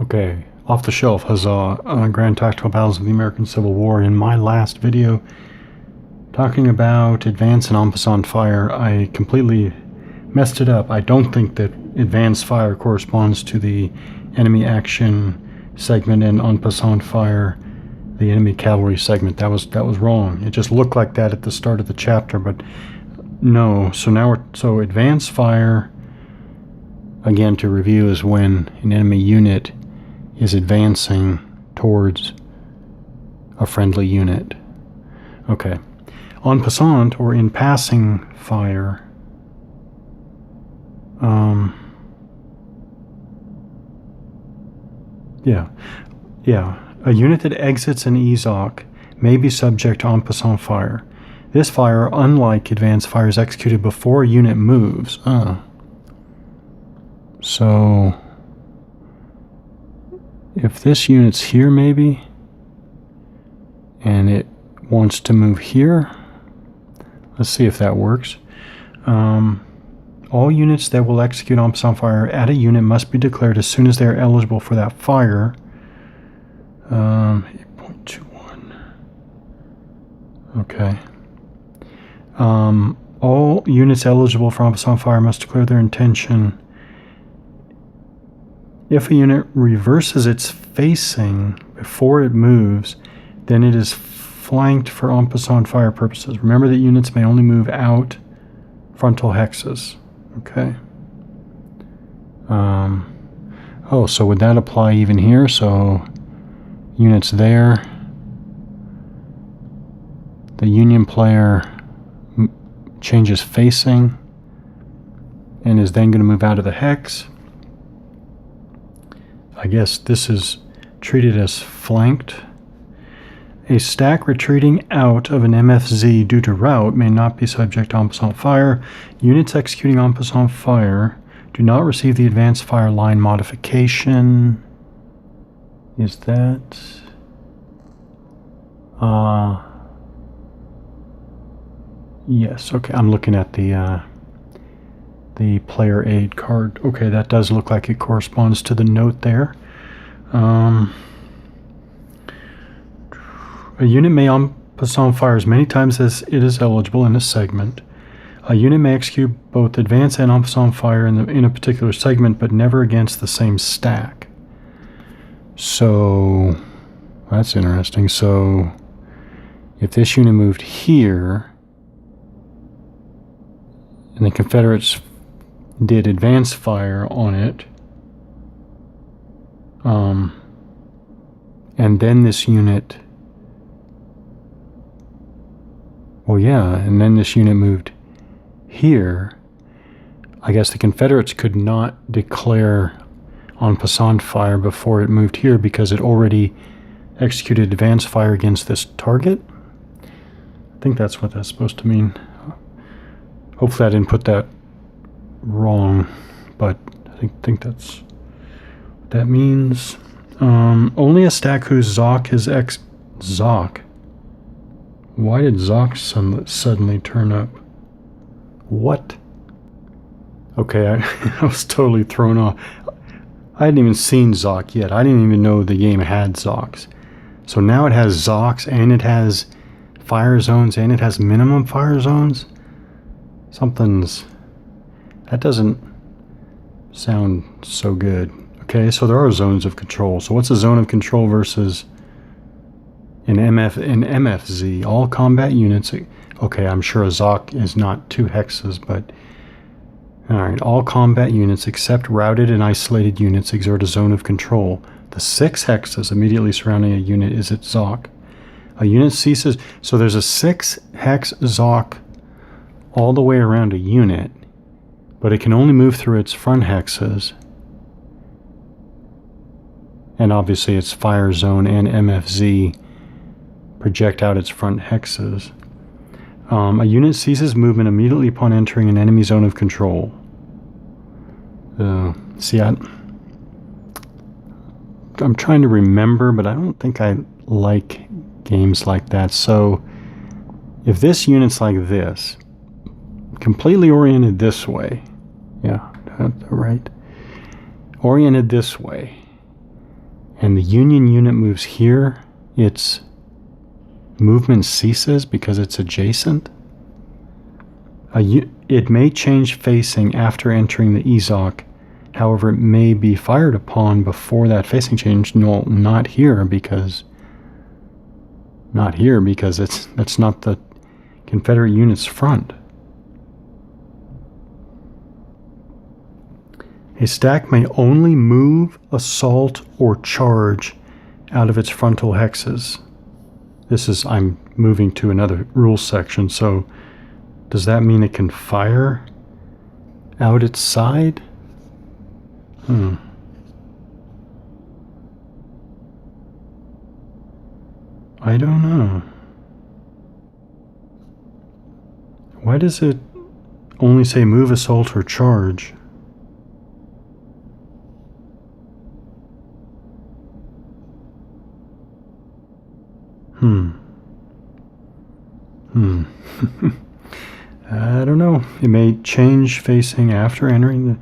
Okay, off the shelf, Huzzah, Grand Tactical Battles of the American Civil War. In my last video, talking about advance and en passant fire, I completely messed it up. I don't think that advance fire corresponds to the enemy action segment and en passant fire, the enemy cavalry segment. That was wrong. It just looked like that at the start of the chapter, but no. So now so advance fire, again to review, is when an enemy unit is advancing towards a friendly unit. Okay. En passant, or in passing fire, a unit that exits an EZOC may be subject to en passant fire. This fire, unlike advance fire, is executed before a unit moves. So if this unit's here maybe, and it wants to move here, let's see if that works. All units that will execute en passant fire at a unit must be declared as soon as they are eligible for that fire. 8.21. Okay. All units eligible for en passant fire must declare their intention. If a unit reverses its facing before it moves, then it is flanked for en passant fire purposes. Remember that units may only move out frontal hexes. Okay. Oh, so would that apply even here? So units there. The Union player changes facing and is then going to move out of the hex. I guess this is treated as flanked. A stack retreating out of an MFZ due to rout may not be subject to en passant fire. Units executing en passant fire do not receive the advanced fire line modification. Is that... yes, okay, I'm looking at the player aid card. Okay, that does look like it corresponds to the note there. A unit may en passant fire as many times as it is eligible in a segment. A unit may execute both advance and en passant fire in a particular segment, but never against the same stack. So that's interesting. So if this unit moved here and the Confederates did advance fire on it, and then this unit, well, yeah, and then this unit moved here, I guess the Confederates could not declare en passant fire before it moved here because it already executed advance fire against this target. I think that's what that's supposed to mean. Hopefully I didn't put that wrong, but I think that's what that means. Only a stack whose ZOC is ZOC. Why did ZOC suddenly turn up? What? Okay, I was totally thrown off. I hadn't even seen ZOC yet. I didn't even know the game had ZOCs. So now it has ZOCs, and it has fire zones, and it has minimum fire zones. That doesn't sound so good. Okay, so there are zones of control. So what's a zone of control versus an MFZ? All combat units. Okay, I'm sure a ZOC is not 2 hexes, but alright, all combat units except routed and isolated units exert a zone of control. The 6 hexes immediately surrounding a unit is its ZOC. A unit ceases, so there's a 6 hex ZOC all the way around a unit, but it can only move through its front hexes, and obviously its fire zone and MFZ project out its front hexes. A unit ceases movement immediately upon entering an enemy zone of control. See, I'm trying to remember, but I don't think I like games like that. So if this unit's like this, completely oriented this way, yeah, right, oriented this way, and the Union unit moves here, its movement ceases because it's adjacent. It may change facing after entering the EZOC. However, it may be fired upon before that facing change. No, not here because that's not the Confederate unit's front. A stack may only move, assault, or charge out of its frontal hexes. I'm moving to another rules section, so does that mean it can fire out its side? I don't know. Why does it only say move, assault, or charge? I don't know. It may change facing after entering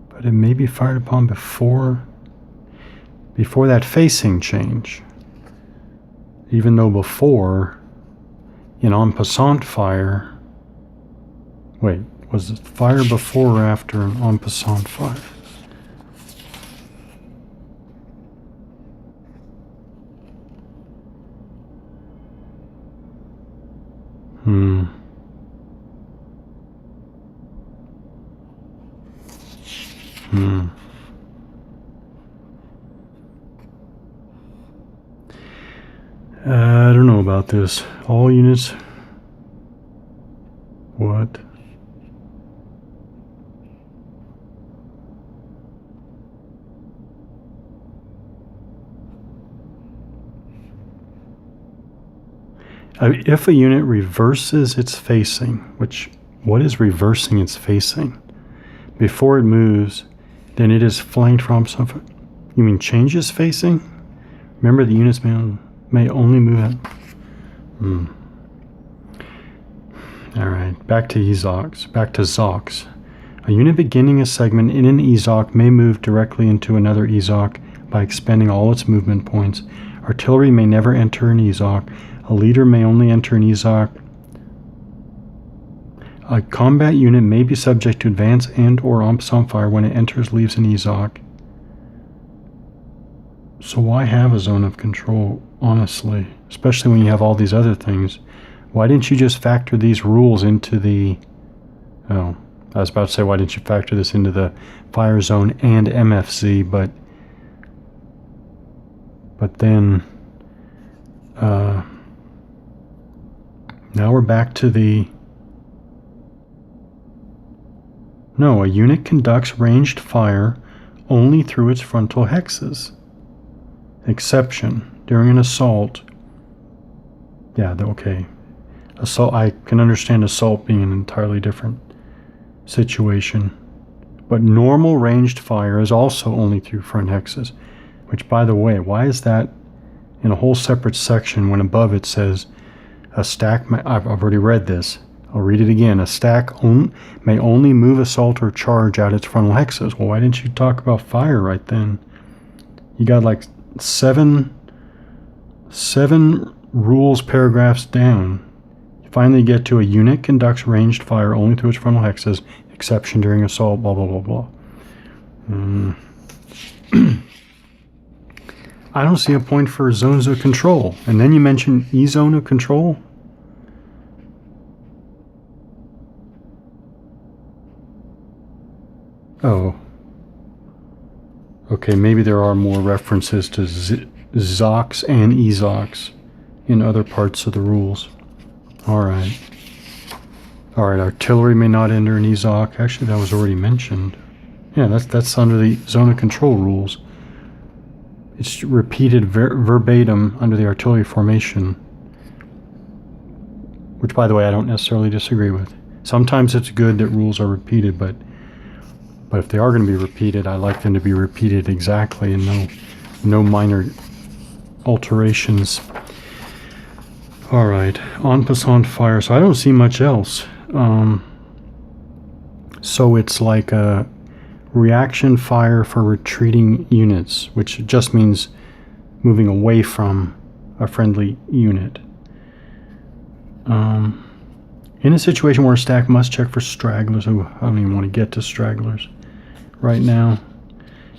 but it may be fired upon before that facing change. Even though before, in en passant fire, wait, was it fire before or after an en passant fire? I don't know about this. All units. What? If a unit reverses its facing, what is reversing its facing? Before it moves, then it is flanked from something. You mean changes facing? Remember, the units may only move at. All right, back to ZOCs. A unit beginning a segment in an EZOC may move directly into another EZOC by expending all its movement points. Artillery may never enter an EZOC. A leader may only enter an EZOC. A combat unit may be subject to advance and/or en passant fire when it enters, leaves an EZOC. So why have a zone of control, honestly? Especially when you have all these other things. Why didn't you just factor these rules into the... Oh, I was about to say, why didn't you factor this into the fire zone and MFZ, but then... now we're back to the... No, a unit conducts ranged fire only through its frontal hexes. Exception, during an assault. Yeah, okay. Assault, I can understand assault being an entirely different situation. But normal ranged fire is also only through front hexes. Which, by the way, why is that in a whole separate section when above it says a stack, I've already read this. I'll read it again. A stack may only move, assault, or charge out its frontal hexes. Well, why didn't you talk about fire right then? You got like seven rules paragraphs down. You finally get to a unit conducts ranged fire only through its frontal hexes, exception during assault, blah, blah, blah, blah. I don't see a point for zones of control. And then you mention E-zone of control. Oh. Okay, maybe there are more references to ZOCs and EZOCs in other parts of the rules. Alright. Alright, artillery may not enter an EZOC. Actually, that was already mentioned. Yeah, that's under the zone of control rules. It's repeated verbatim under the artillery formation. Which, by the way, I don't necessarily disagree with. Sometimes it's good that rules are repeated, but if they are going to be repeated, I like them to be repeated exactly and no minor alterations. Alright, en passant fire. So I don't see much else. So it's like reaction fire for retreating units, which just means moving away from a friendly unit. In a situation where a stack must check for stragglers, I don't even want to get to stragglers right now.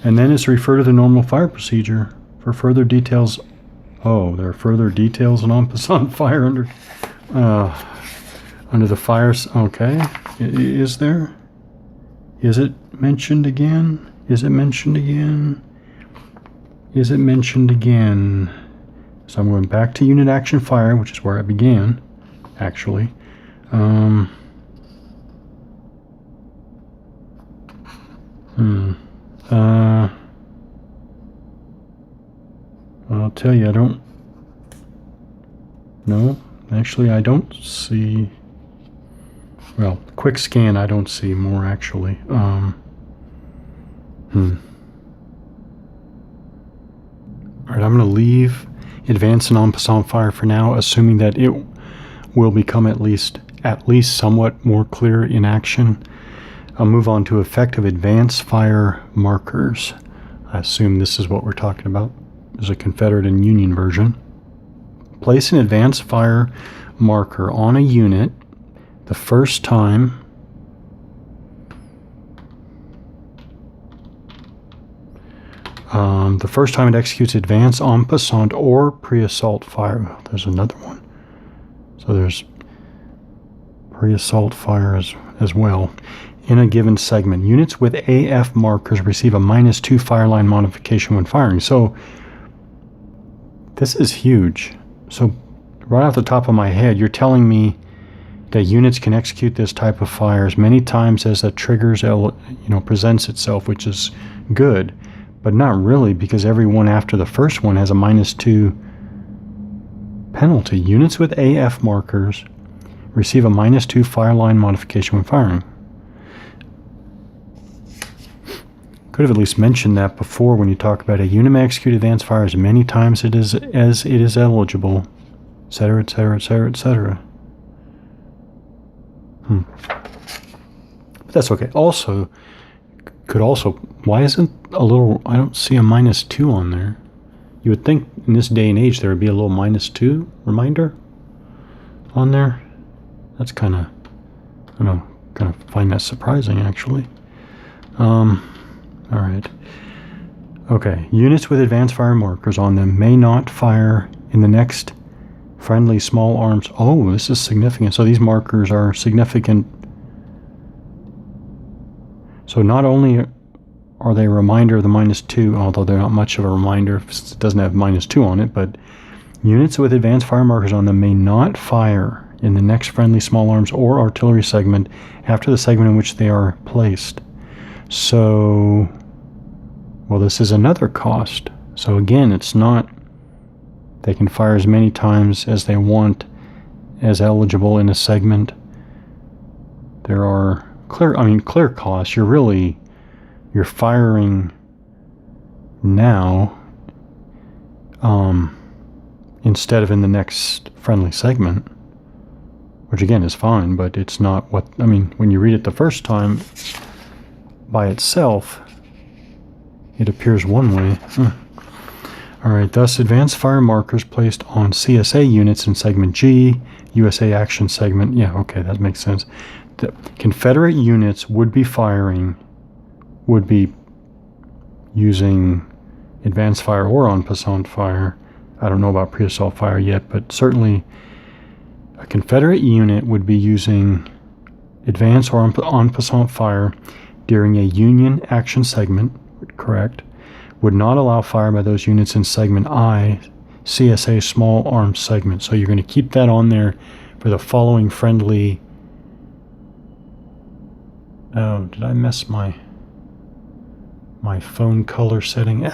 And then it's refer to the normal fire procedure for further details. Oh, there are further details on en passant fire under the fires. Okay, is there? Is it mentioned again? Is it mentioned again? Is it mentioned again? So I'm going back to unit action fire, which is where I began, actually. I'll tell you, I don't. No, actually, I don't see. Well, quick scan, I don't see more actually. All right, I'm going to leave advance and en passant fire for now, assuming that it will become at least somewhat more clear in action. I'll move on to effective advance fire markers. I assume this is what we're talking about. There's a Confederate and Union version. Place an advance fire marker on a unit the first time it executes advance, en passant, or pre-assault fire. Oh, there's another one. So there's pre-assault fire as well. In a given segment, units with AF markers receive a -2 fire line modification when firing. So this is huge. So right off the top of my head, you're telling me that units can execute this type of fire as many times as the triggers presents itself, which is good, but not really, because every one after the first one has a -2 penalty. Units with AF markers receive a -2 fire line modification when firing. Could have at least mentioned that before when you talk about a unit may execute advanced fire as many times as it is eligible, etc., etc., etc., etc. But that's okay. Why isn't I don't see a -2 on there. You would think in this day and age there would be a little -2 reminder on there. That's kind of find that surprising actually. All right. Okay. Units with advanced fire markers on them may not fire in the next friendly small arms. Oh, this is significant. So these markers are significant. So not only are they a reminder of the -2, although they're not much of a reminder if it doesn't have -2 on it, but units with advanced fire markers on them may not fire in the next friendly small arms or artillery segment after the segment in which they are placed. So, well, this is another cost. So again, it's not, they can fire as many times as they want as eligible in a segment. There are clear costs. You're firing now instead of in the next friendly segment, which again is fine, but it's not when you read it the first time by itself, it appears one way. All right, thus advanced fire markers placed on CSA units in segment G, USA action segment. Yeah, okay, that makes sense. The Confederate units would be using advanced fire or en passant fire. I don't know about pre-assault fire yet, but certainly a Confederate unit would be using advanced or en passant fire during a Union action segment, correct, would not allow fire by those units in segment I, CSA small arms segment. So you're going to keep that on there for the following friendly. Oh, did I mess my phone color setting?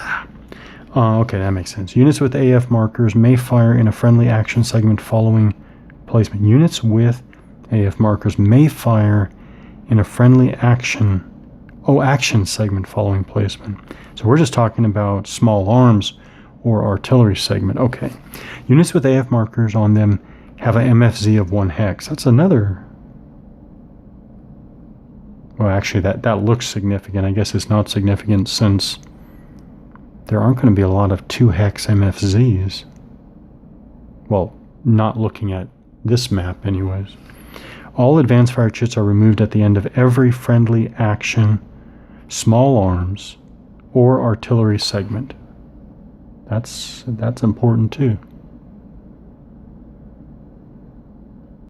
Okay, that makes sense. Units with AF markers may fire in a friendly action segment following placement. Units with AF markers may fire in a friendly action segment following placement. So we're just talking about small arms or artillery segment. Okay. Units with AF markers on them have an MFZ of 1 hex. That's another Well, actually, that looks significant. I guess it's not significant since there aren't going to be a lot of 2-hex MFZs. Well, not looking at this map anyways. All advanced fire chits are removed at the end of every friendly action, small arms, or artillery segment. That's important too.